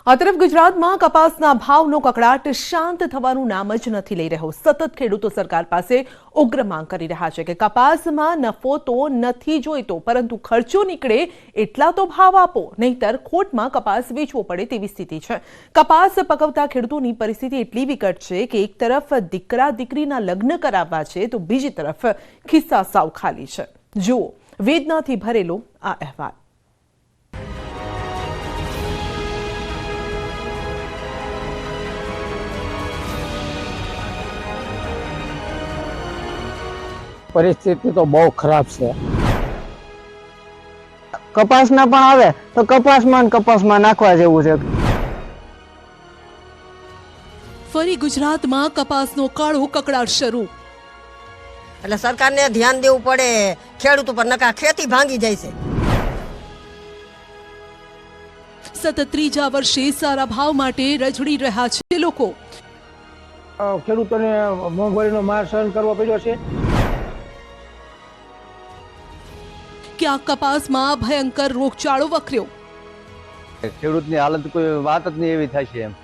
આ તરફ ગુજરાતમાં કપાસના ભાવનો કકળાટ શાંત થવાનું નામ જ નથી લઈ રહ્યો। સતત ખેડૂતો સરકાર પાસે ઉગ્ર માંગ કરી રહ્યા છે કે કપાસમાં નફો તો નથી જોઈતો, પરંતુ ખર્ચો નીકળે એટલા તો ભાવ આપો, નહીતર ખોટમાં કપાસ વેચવો પડે તેવી સ્થિતિ છે। કપાસ પકવતા ખેડૂતોની પરિસ્થિતિ એટલી વિકટ છે કે એક તરફ દીકરા દીકરીના લગ્ન કરાવવા છે તો બીજી તરફ ખિસ્સા સાવ ખાલી છે। જુઓ વેદનાથી ભરેલો આ અહેવાલ। परिस्थिति तो बहुत खराब है। कपासना पण आवे तो कपासमा नाखवा जेवुं छे। फरी गुजरातमां कपासनो काळो ककड़ाट शरू। એટલે સરકારને ધ્યાન દેવું પડે ખેડૂતો પર, નકા ખેતી ભાંગી જાય છે। સતત ત્રીજા વર્ષે સારા ભાવ માટે રજડી રહ્યા છે લોકો। ખેડૂતોને મોંઘવારીનો માર સહન કરવો પડ્યો છે। क्या कपास में भयंकर रोगचाळो वकर्यो। ખેડૂતની હાલત કોઈ વાત જ નહીં એવી થાય છે એમ।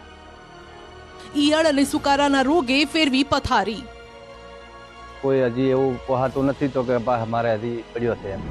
ઈયળ અને સુકારાના રોગે ફેરવી પથારી। કોઈ હજી એવું પહાતું નથી તો કે મારે હજી પડ્યો છે એમ।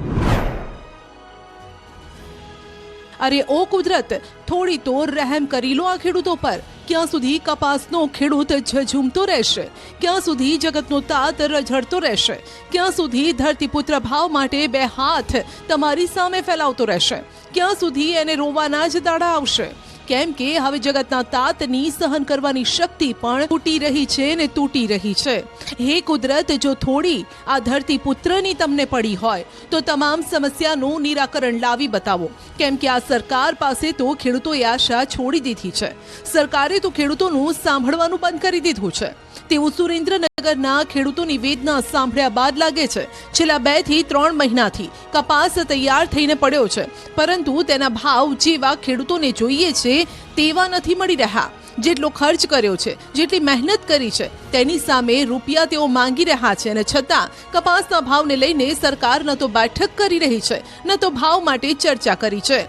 अरे ओ कुदरत, थोड़ी तो रहम करी लो आ खेडूतो पर। क्या सुधी कपासनो खेडूत झझूमतो रहेशे? क्या सुधी जगतनो तात रझळतो रहेशे? क्या सुधी धरतीपुत्र भाव माटे बे हाथ तमारी सामे फैलावतो रहेशे? क्या सुधी एने रोवाना ज दाड़ा आवशे? केम के हवे जगतना तातनी सहन करवानी शक्ति पण तूटी रही छे ने तूटी रही छे। हे कुदरत, जो थोड़ी आ धरती पुत्रनी तमने पड़ी होय तो तमाम समस्याનું નિરાકરણ લાવી બતાવો। કેમ કે આ સરકાર પાસે તો ખેડૂતોએ આશા છોડી દીધી છે। સરકારે તો ખેડૂતોનું સાંભળવાનું બંધ કરી દીધું છે તેવું સુરેન્દ્રનગરના ખેડૂતોની વેદના સાંભળ્યા બાદ લાગે છે। છેલ્લા 2 થી 3 મહિનાથી કપાસ તૈયાર થઈને પડ્યો છે, પરંતુ તેના ભાવ જેવા ખેડૂતોને જોઈએ છે તેવા નથી મળી રહ્યા। જેટલો ખર્ચ કર્યો છે, જેટલી મહેનત કરી છે, તેની સામે રૂપિયા તેઓ માંગી રહ્યા છે, અને છતાં કપાસના ભાવને લઈને સરકાર ન તો બેઠક કરી રહી છે, ન તો ભાવ માટે ચર્ચા કરી છે।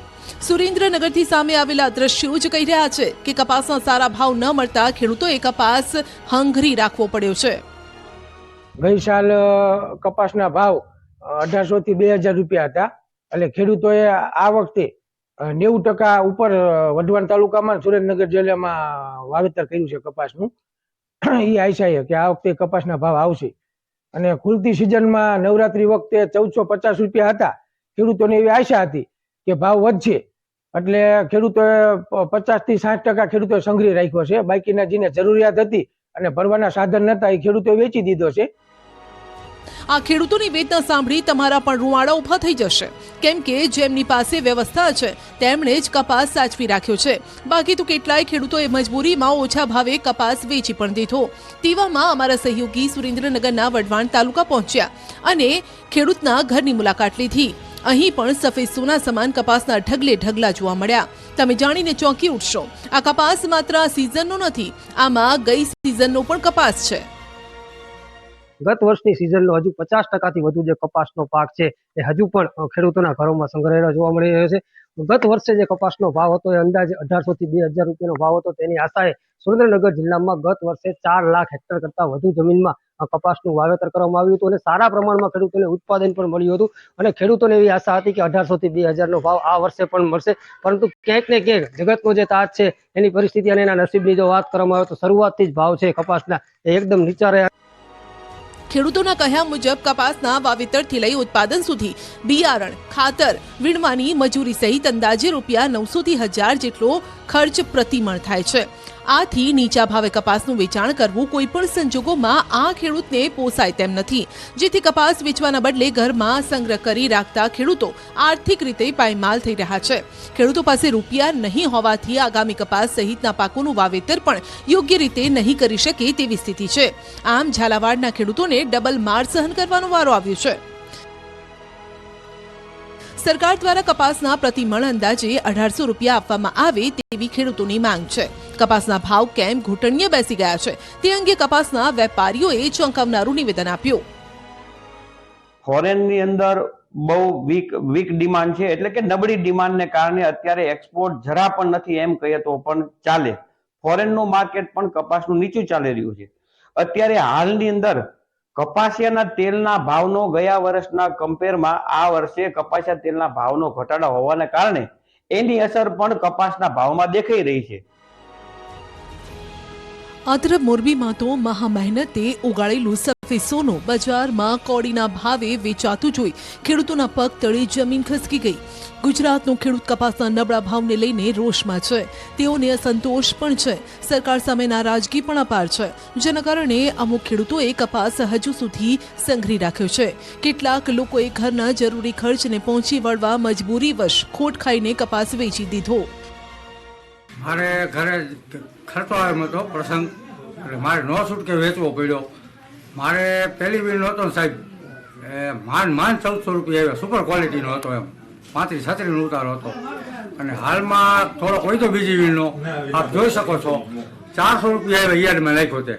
સુરેન્દ્રનગરથી સામે આવેલા દ્રશ્યો જ કહી રહ્યા છે કે કપાસના સારા ભાવ ન મળતા ખેડૂતોએ કપાસ હંગરી રાખવો પડ્યો છે। ગઈ સાલ કપાસના ભાવ 1800 થી 2000 રૂપિયા હતા, એટલે ખેડૂતોએ આ વખતે 90% ઉપર વઢવાણ તાલુકામાં સુરેન્દ્રનગર જિલ્લામાં વાવેતર કર્યું છે કપાસનું। એ આશા છે કે આ વખતે કપાસના ભાવ આવશે, અને ખુલતી સિઝનમાં નવરાત્રી વખતે 1450 રૂપિયા હતા। ખેડૂતોને એવી આશા હતી કે ભાવ વધશે, એટલે ખેડૂતોએ 50 થી 60% ખેડૂતોએ સંગ્રહ રાખ્યો છે। બાકીના જેને જરૂરિયાત હતી અને ભરવાના સાધન નતા એ ખેડૂતોએ વેચી દીધો છે। આ ખેડૂતોની વેદના સાંભળી તમારા પણ રૂવાડા ઊભા થઈ જશે, કેમ કે જેમની પાસે વ્યવસ્થા છે તેમણે જ કપાસ સાચવી રાખ્યો છે। બાકી તો કેટલાય ખેડૂતોએ મજબૂરીમાં ઓછા ભાવે કપાસ વેચી પણ દીધો। તેવામાં અમારા સહયોગી સુરેન્દ્રનગરના વઢવાણ તાલુકા પહોંચ્યા અને ખેડૂતના ઘરની મુલાકાત લીધી। અહીં પણ સફેદ સોના સમાન કપાસના ઢગલે ઢગલા જોવા મળ્યા। તમે જાણીને ચોંકી ઉઠશો, આ કપાસ માત્ર આ સિઝનનો નથી, આમાં ગઈ સિઝનનો પણ કપાસ છે। ગત વર્ષની સિઝનનો હજુ 50% થી વધુ જે કપાસનો પાક છે એ હજુ પણ ખેડૂતોના ઘરોમાં સંગ્રહેલો જોવા મળી રહ્યો છે। ગત વર્ષે જે કપાસનો ભાવ હતો એ અંદાજે 1800 થી 2000 રૂપિયાનો ભાવ હતો। તેની આશાએ સુરેન્દ્રનગર જિલ્લામાં ગત વર્ષે 4 લાખ હેક્ટર કરતા વધુ જમીનમાં કપાસનું વાવેતર કરવામાં આવ્યું હતું, અને સારા પ્રમાણમાં ખેડૂતોને ઉત્પાદન પણ મળ્યું હતું, અને ખેડૂતોને એવી આશા હતી કે 1800 થી 2000 નો ભાવ આ વર્ષે પણ મળશે। પરંતુ ક્યાંક ને ક્યાંક જગતનો જે તાત છે એની પરિસ્થિતિ અને એના નસીબની જો વાત કરવામાં આવે તો શરૂઆતથી જ ભાવ છે કપાસના એ એકદમ નીચા રહ્યા। ખેડૂતોના કહ્યા મુજબ કપાસના વાવેતરથી લઈ ઉત્પાદન સુધી બિયારણ, ખાતર, વીણવાની મજૂરી સહિત અંદાજે રૂપિયા 900 થી 1000 જેટલો ખર્ચ પ્રતિમણ થાય છે। આથી નીચા ભાવે કપાસનું વેચાણ કરવું કોઈ પણ સંજોગોમાં આ ખેડૂતને પોસાય તેમ નથી, જેથી કપાસ વેચવાના બદલે ઘરમાં સંગ્રહ કરી રાખતા ખેડૂતો આર્થિક રીતે પાયમાલ થઈ રહ્યા છે। ખેડૂતો પાસે રૂપિયા નહીં હોવાથી આગામી કપાસ સહિતના પાકોનું વાવેતર પણ યોગ્ય રીતે નહીં કરી શકે તેવી સ્થિતિ છે। આમ ઝાલાવાડના ખેડૂતોને ડબલ માર સહન કરવાનો વારો આવ્યો છે। સરકાર દ્વારા કપાસના પ્રતિમણ અંદાજે 1800 રૂપિયા આપવામાં આવે તેવી ખેડૂતોની માંગ છે। કપાસના ભાવ કેમ ઘૂંટણીએ બેસી ગયા છે તે અંગે કપાસના વેપારીઓએ ચોંકાવનારું નિવેદન આપ્યું। ફોરેનની અંદર બહુ વીક ડિમાન્ડ છે, એટલે કે નબળી ડિમાન્ડને કારણે અત્યારે એક્સપોર્ટ જરા પણ નથી એમ કહીએ તો પણ ચાલે. ફોરેનનું માર્કેટ પણ કપાસનું નીચું ચાલી રહ્યું છે. અત્યારે હાલની અંદર કપાસિયાના તેલના ભાવનો ગયા વર્ષના કમ્પેરમાં આ વર્ષે કપાસિયા તેલના ભાવનો ઘટાડો હોવાને કારણે એની અસર પણ કપાસના ભાવમાં દેખાઈ રહી છે. આ તરફ મોરબીમાં તો મહા મહેનતે ઉગાડેલું સફેદ સોનું બજારમાં કોડીના ભાવે વેચાતું જોઈ ખેડૂતોના પગ તળે જમીન ખસકી ગઈ. ગુજરાતનો ખેડૂત કપાસના નબળા ભાવને લઈને રોષમાં છે. તેઓને અસંતોષ પણ છે. સરકાર સામે નારાજગી પણ અપાર છે, જેના કારણે અમુક ખેડૂતોએ કપાસ હજુ સુધી સંઘરી રાખ્યો છે. કેટલાક લોકોએ ઘરના જરૂરી ખર્ચને પહોંચી વળવા મજબૂરીવશ ખોટ ખાઈને કપાસ વેચી દીધો. મારે ઘરે ખર્ચો આવ્યો હતો પ્રસંગ, એટલે મારે નો છૂટકે વેચવો પડ્યો. મારે પહેલી વીલ નહોતો ને સાહેબ, માંડ 1400 રૂપિયા આવ્યો. સુપર ક્વોલિટીનો હતો, એમ 35-36 ઉતારો હતો. અને હાલમાં થોડોક હોય તો બીજી વીલનો આપ જોઈ શકો છો 400 રૂપિયા આવ્યા યાર્ડમાં નાખ્યો તે.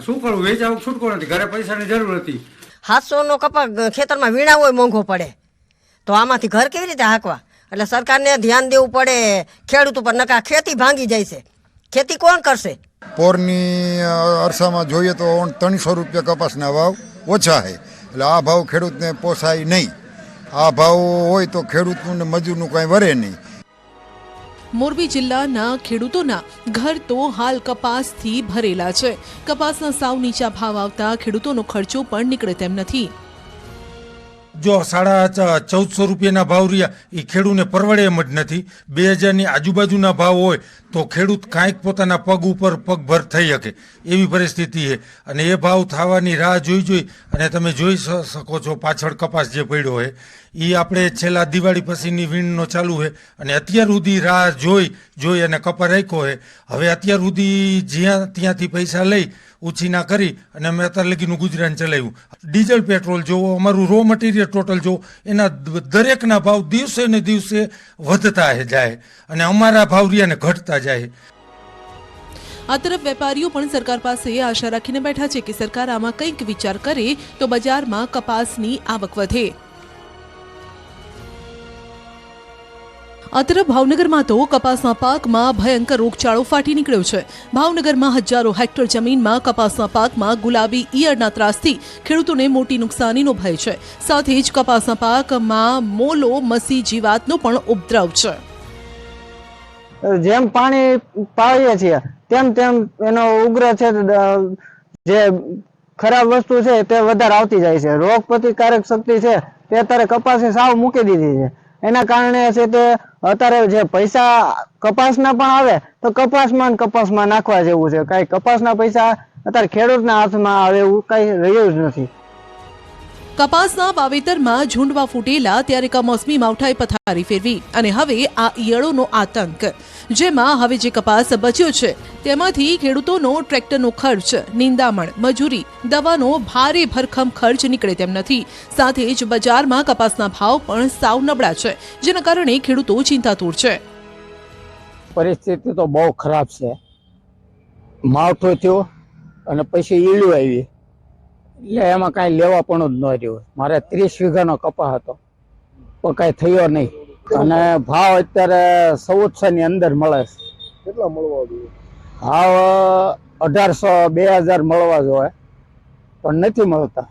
શું કરવું, વેચાવું છૂટકો નથી, ઘરે પૈસાની જરૂર હતી. 700 નો કપાસ ખેતરમાં વીણાવો હોય મોંઘો પડે તો આમાંથી ઘર કેવી રીતે હાંકવા? એટલે સરકારને ધ્યાન દેવું પડે ખેડૂત ઉપર, નકા ખેતી ભાંગી જાય છે. ખેતી કોણ કરશે? પોરની અરસામાં જોઈએ તો 300 રૂપિયા કપાસના ભાવ ઓછા છે, એટલે આ ભાવ ખેડૂતને પોસાય નહીં. આ ભાવ હોય તો ખેડૂતનું મજૂરનું કાંઈ વરે નહીં. મોરબી જિલ્લાના ખેડૂતોના ઘર તો હાલ કપાસથી ભરેલા છે. કપાસના સાવ નીચા ભાવ આવતા ખેડૂતોનો ખર્ચો પણ નીકળે તેમ નથી. જો 1450 રૂપિયાના ભાવ રહ્યા એ ખેડૂતને પરવડે એમ જ નથી. 2000ની આજુબાજુના ભાવ હોય તો ખેડૂત કાંઈક પોતાના પગ ઉપર પગભર થઈ શકે એવી પરિસ્થિતિ છે. અને એ ભાવ થવાની રાહ જોઈ અને તમે જોઈ શકો છો પાછળ કપાસ જે પડ્યો હોય એ આપણે છેલ્લા દિવાળી પછીની વીણનો ચાલુ છે. અને અત્યાર સુધી રાહ જોઈ અને કપા રાખ્યો છે. હવે અત્યાર સુધી ત્યાંથી પૈસા લઈ ઉછીના કરી અને અમે અત્યાર લગીનું ગુજરાન ચલાવ્યું. ડીઝલ પેટ્રોલ જોવો, અમારું રો મટીરિયલ ટોટલ જોવો, એના દરેકના ભાવ દિવસે ને દિવસે વધતા જાય અને અમારા ભાવ રહ્યા ને ઘટતા જાય. આ તરફ વેપારીઓ પણ સરકાર પાસે આશા રાખીને બેઠા છે કે સરકાર આમાં કંઈક વિચાર કરે તો બજારમાં કપાસની આવક વધે. આ તરફ ભાવનગરમાં તો કપાસના પાકમાં ભયંકર રોગચાળો ફાટી નીકળ્યો છે. ભાવનગરમાં હજારો હેક્ટર જમીનમાં કપાસના પાકમાં ગુલાબી ઈયળના ત્રાસથી ખેડૂતોને મોટી નુકસાનીનો ભય છે. સાથે જ કપાસના પાકમાં મોલો મસી જીવાતનો પણ ઉપદ્રવ છે. જેમ પાણી પાવીએ છીએ તેમ એનો ઉગ્ર છે જે ખરાબ વસ્તુ છે તે વધારે આવતી જાય છે. રોગ પ્રતિકારક શક્તિ છે તે અત્યારે કપાસે સાવ મૂકી દીધી છે. એના કારણે છે તે અત્યારે જે પૈસા કપાસના પણ આવે તો કપાસમાં નાખવા જેવું છે. કઈ કપાસના પૈસા અત્યારે ખેડૂતના હાથમાં આવે એવું કઈ રહ્યું જ નથી. કપાસના વાવેતરમાં ઝૂંડવા ફૂટેલા ત્યારે કમોસમી માવઠાએ પથારી ફેરવી અને હવે આ ઈયળોનો આતંક, જેમાં હવે જે કપાસ બચ્યો છે તેમાંથી ખેડૂતોનો ટ્રેક્ટરનો ખર્ચ, નિંદામણ, મજૂરી, દવાનો ભારે ભરખમ ખર્ચ નીકળે તેમ નથી. સાથે જ બજારમાં કપાસના ભાવ પણ સાવ નબળા છે, જેના કારણે ખેડૂતો ચિંતાતુર છે. પરિસ્થિતિ તો બહુ ખરાબ છે. માવઠો થયો અને પછી ઈયળો આવી એટલે એમાં કાંઈ લેવા પણ જ ન રહ્યું. મારે 30 વીઘાનો કપા હતો પણ કાંઈ થયો નહીં. અને ભાવ અત્યારે 1400 ની અંદર મળે છે. કેટલા મળવા જોઈએ? ભાવ 1800-2000 મળવા જોઈએ પણ નથી મળતા.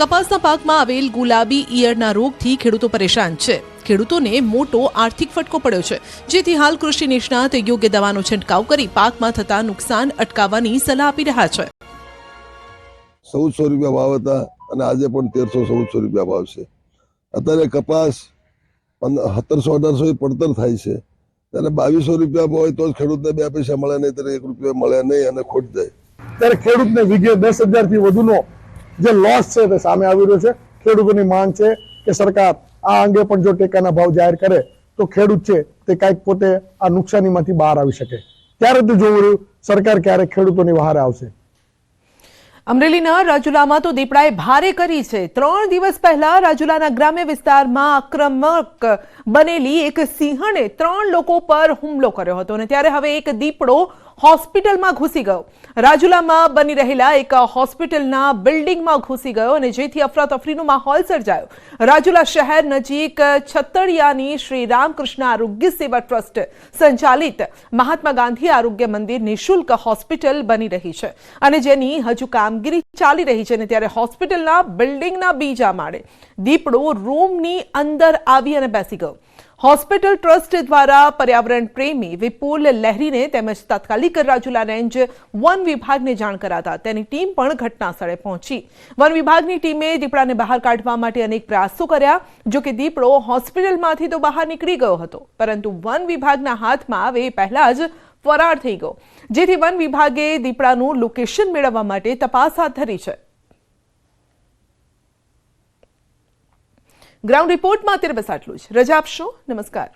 કપાસના પાકમાં આવેલ ગુલાબી ઈયળના રોગથી ખેડૂતો પરેશાન છે. ખેડૂતોને મોટો આર્થિક ફટકો પડ્યો છે, જેથી હાલ કૃષિ નિષ્ણાત યોગ્ય દવાનો છંટકાવ કરી પાકમાં થતા નુકસાન અટકાવવાની સલાહ આપી રહ્યા છે. 1400 રૂપિયા ભાવ હતા અને આજે પણ 1300-1400 રૂપિયા ભાવ છે. અત્યારે કપાસ 1700-1800 પડતર થાય છે, ત્યારે 2200 રૂપિયા હોય તો જ ખેડૂતને 2 પૈસા મળે, નહીં ત્યારે 1 રૂપિયા મળે નહીં અને ખોટ જાય. ત્યારે ખેડૂતને વીઘે 10,000 થી વધુનો જે લોસ છે તે સામે આવી રહ્યો છે. ખેડૂતોની માંગ છે કે સરકાર આ અંગે પણ જો ટેકાના ભાવ જાહેર કરે તો ખેડૂત છે તે કાંઈક પોતે આ નુકસાનીમાંથી બહાર આવી શકે. ત્યારે તો જોવું રહ્યું સરકાર ક્યારે ખેડૂતોની વહારે આવશે. અમરેલીના રાજુલામાં તો દીપડાએ ભારે કરી છે। 3 દિવસ પહેલા રાજુલાના ગ્રામ્ય વિસ્તારમાં આક્રમક બનેલી એક સિંહણે 3 લોકો પર હુમલો કર્યો હતો અને ત્યારે હવે એક દીપડો હોસ્પિટલમાં ઘૂસી ગયો। રાજુલામાં બની રહેલા એક હોસ્પિટલના બિલ્ડિંગમાં ઘૂસી ગયો અને જેથી અફરાતફરીનો માહોલ સર્જાયો। રાજુલા શહેર નજીક છતડિયાની શ્રી રામકૃષ્ણ આરોગ્ય સેવા ટ્રસ્ટ સંચાલિત મહાત્મા ગાંધી આરોગ્ય મંદિર નિઃશુલ્ક હોસ્પિટલ બની રહી છે અને જેની હજુ કામગીરી ચાલી રહી છે અને ત્યારે હોસ્પિટલના બિલ્ડિંગના બીજા માળે દીપડો રૂમની અંદર આવી અને બેસી ગયો। હોસ્પિટલ ટ્રસ્ટ દ્વારા પર્યાવરણ પ્રેમી વિપુલ લહેરીને તેમજ તાત્કાલિક રાજુલા રેન્જ વન વિભાગને જાણ કરાતા તેની ટીમ પણ ઘટના સ્થળે પહોંચી। વન વિભાગની ટીમે દીપડાને બહાર કાઢવા માટે અનેક પ્રયાસો કર્યા। જો કે દીપડો હોસ્પિટલમાંથી તો બહાર નીકળી ગયો હતો પરંતુ વન વિભાગના હાથમાં આવે પહેલા જ ફરાર થઈ ગયો, જેથી વન વિભાગે દીપડાનું લોકેશન મેળવવા માટે તપાસ હાથ ધરી છે। ગ્રાઉન્ડ રિપોર્ટમાં અત્યારે બસ આટલું જ। રજા આપશો। નમસ્કાર।